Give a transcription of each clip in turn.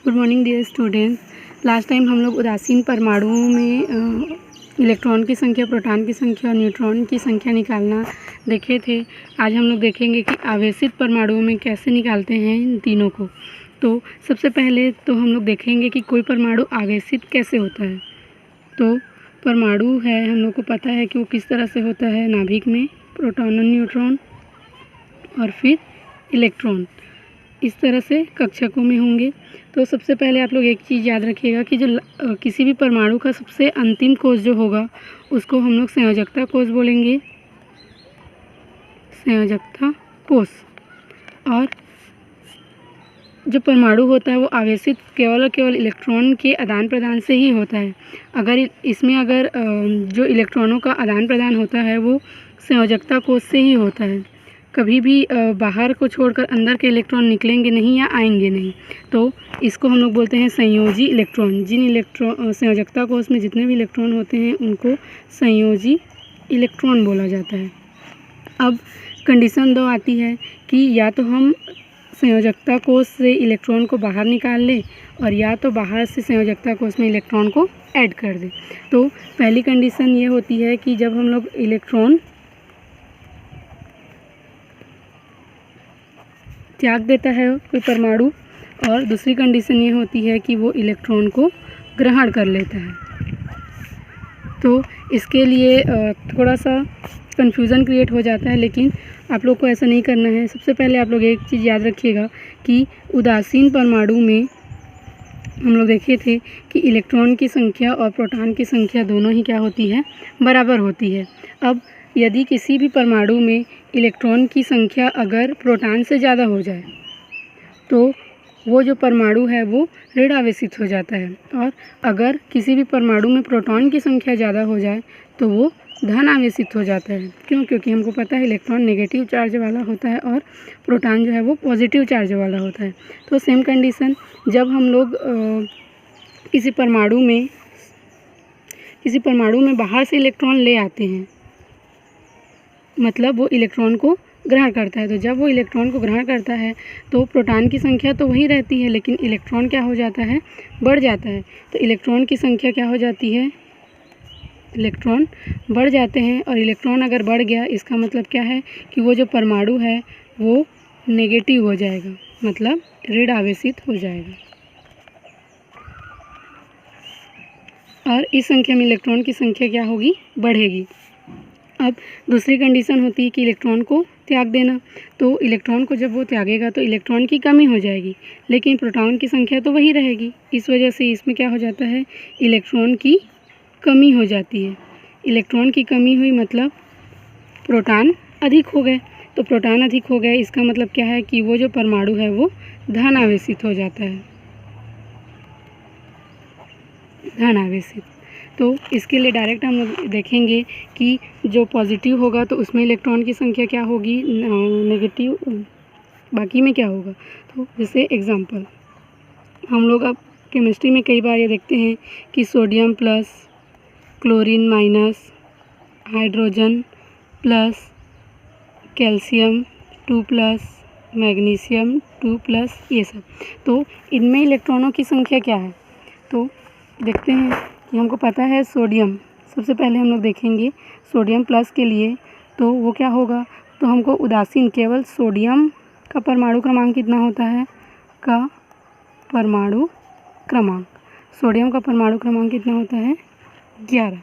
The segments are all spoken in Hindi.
Good morning dear students. Last time हम लोग उदासीन परमाणुओं में इलेक्ट्रॉन की संख्या, प्रोटॉन की संख्या और न्यूट्रॉन की संख्या निकालना देखे थे। आज हम लोग देखेंगे कि आवेशित परमाणुओं में कैसे निकालते हैं इन तीनों को। तो सबसे पहले तो हम लोग देखेंगे कि कोई परमाणु आवेशित कैसे होता है। तो परमाणु है, हम लोग को पता है कि वो किस तरह से होता है। नाभिक में प्रोटॉन और न्यूट्रॉन और फिर इलेक्ट्रॉन इस तरह से कक्षकों में होंगे। तो सबसे पहले आप लोग एक चीज़ याद रखिएगा कि जो किसी भी परमाणु का सबसे अंतिम कोष जो होगा उसको हम लोग संयोजकता कोष बोलेंगे, संयोजकता कोष। और जो परमाणु होता है वो आवेशित केवल और केवल इलेक्ट्रॉन के आदान प्रदान से ही होता है। अगर जो इलेक्ट्रॉनों का आदान प्रदान होता है वो संयोजकता कोष से ही होता है। कभी भी बाहर को छोड़कर अंदर के इलेक्ट्रॉन निकलेंगे नहीं या आएंगे नहीं। तो इसको हम लोग बोलते हैं संयोजी इलेक्ट्रॉन। जिन संयोजकता कोष में जितने भी इलेक्ट्रॉन होते हैं उनको संयोजी इलेक्ट्रॉन बोला जाता है। अब कंडीशन 2 आती है कि या तो हम संयोजकता कोष से इलेक्ट्रॉन को बाहर निकाल लें और या तो बाहर से संयोजकता कोष में इलेक्ट्रॉन को ऐड कर दें। तो पहली कंडीशन ये होती है कि जब हम लोग इलेक्ट्रॉन त्याग देता है कोई परमाणु, और दूसरी कंडीशन ये होती है कि वो इलेक्ट्रॉन को ग्रहण कर लेता है। तो इसके लिए थोड़ा सा कन्फ्यूज़न क्रिएट हो जाता है, लेकिन आप लोग को ऐसा नहीं करना है। सबसे पहले आप लोग एक चीज़ याद रखिएगा कि उदासीन परमाणु में हम लोग देखे थे कि इलेक्ट्रॉन की संख्या और प्रोटॉन की संख्या दोनों ही क्या होती है, बराबर होती है। अब यदि किसी भी परमाणु में इलेक्ट्रॉन की संख्या अगर प्रोटॉन से ज़्यादा हो जाए तो वो जो परमाणु है वो ऋण आवेशित हो जाता है, और अगर किसी भी परमाणु में प्रोटॉन की संख्या ज़्यादा हो जाए तो वो धन आवेशित हो जाता है। क्यों? क्योंकि हमको पता है इलेक्ट्रॉन नेगेटिव चार्ज वाला होता है और प्रोटॉन जो है वो पॉजिटिव चार्ज वाला होता है। तो सेम कंडीशन, जब हम लोग किसी परमाणु में बाहर से इलेक्ट्रॉन ले आते हैं, मतलब वो इलेक्ट्रॉन को ग्रहण करता है। तो जब वो इलेक्ट्रॉन को ग्रहण करता है तो प्रोटॉन की संख्या तो वही रहती है, लेकिन इलेक्ट्रॉन क्या हो जाता है, बढ़ जाता है। तो इलेक्ट्रॉन की संख्या क्या हो जाती है, इलेक्ट्रॉन बढ़ जाते हैं। और इलेक्ट्रॉन अगर बढ़ गया इसका मतलब क्या है कि वो जो परमाणु है वो नेगेटिव हो जाएगा, मतलब ऋण आवेशित हो जाएगा। और इस संख्या में इलेक्ट्रॉन की संख्या क्या होगी, बढ़ेगी। अब दूसरी कंडीशन होती है कि इलेक्ट्रॉन को त्याग देना। तो इलेक्ट्रॉन को जब वो त्यागेगा तो इलेक्ट्रॉन की कमी हो जाएगी, लेकिन प्रोटॉन की संख्या तो वही रहेगी। इस वजह से इसमें क्या हो जाता है, इलेक्ट्रॉन की कमी हो जाती है। इलेक्ट्रॉन की कमी हुई मतलब प्रोटॉन अधिक हो गए। तो प्रोटॉन अधिक हो गए इसका मतलब क्या है कि वो जो परमाणु है वो धन आवेशित हो जाता है, धन आवेशित। तो इसके लिए डायरेक्ट हम लोग देखेंगे कि जो पॉजिटिव होगा तो उसमें इलेक्ट्रॉन की संख्या क्या होगी, नेगेटिव, बाकी में क्या होगा। तो जैसे एग्जांपल हम लोग अब केमिस्ट्री में कई बार ये देखते हैं कि sodium plus, chlorine minus, hydrogen plus, calcium 2+, magnesium 2+, ये सब। तो इनमें इलेक्ट्रॉनों की संख्या क्या है, तो देखते हैं कि हमको पता है सोडियम। सबसे पहले हम लोग देखेंगे सोडियम प्लस के लिए, तो वो क्या होगा, तो हमको उदासीन केवल सोडियम का परमाणु क्रमांक कितना होता है, सोडियम का परमाणु क्रमांक कितना होता है, 11।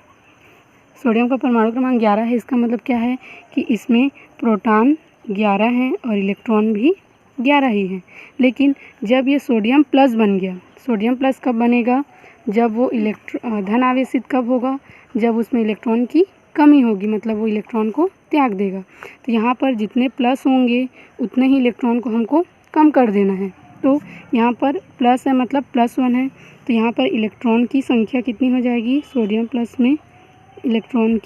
सोडियम का परमाणु क्रमांक 11 है। इसका मतलब क्या है कि इसमें प्रोटॉन 11 हैं और इलेक्ट्रॉन भी 11 ही हैं। लेकिन जब ये सोडियम प्लस बन गया, सोडियम प्लस कब बनेगा, जब वो धन आवेशित कब होगा, जब उसमें इलेक्ट्रॉन की कमी होगी, मतलब वो इलेक्ट्रॉन को त्याग देगा। तो यहाँ पर जितने प्लस होंगे उतने ही इलेक्ट्रॉन को हमको कम कर देना है। तो यहाँ पर प्लस है मतलब +1 है, तो यहाँ पर इलेक्ट्रॉन की संख्या कितनी हो जाएगी, सोडियम प्लस में इलेक्ट्रॉन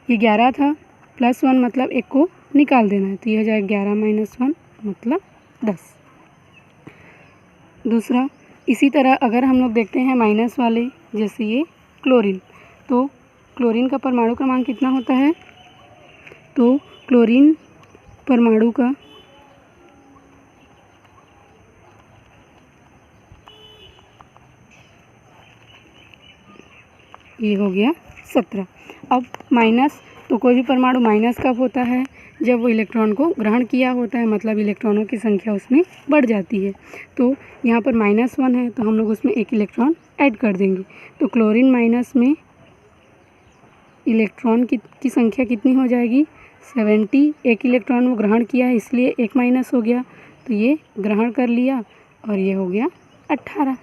ये 11 था, +1 मतलब एक को निकाल देना है, तो ये हो जाएगा 11 - 1 मतलब 10। दूसरा, इसी तरह अगर हम लोग देखते हैं माइनस वाले, जैसे ये क्लोरीन, तो क्लोरीन का परमाणु क्रमांक कितना होता है, तो क्लोरीन परमाणु का ये हो गया 17। अब माइनस, तो कोई भी परमाणु माइनस कब होता है? जब वो इलेक्ट्रॉन को ग्रहण किया होता है, मतलब इलेक्ट्रॉनों की संख्या उसमें बढ़ जाती है। तो यहाँ पर -1 है तो हम लोग उसमें एक इलेक्ट्रॉन ऐड कर देंगे। तो क्लोरीन माइनस में इलेक्ट्रॉन की संख्या कितनी हो जाएगी? 70। एक इलेक्ट्रॉन वो ग्रहण किया है इसलिए एक माइनस हो गया, तो ये ग्रहण कर लिया और ये हो गया 18।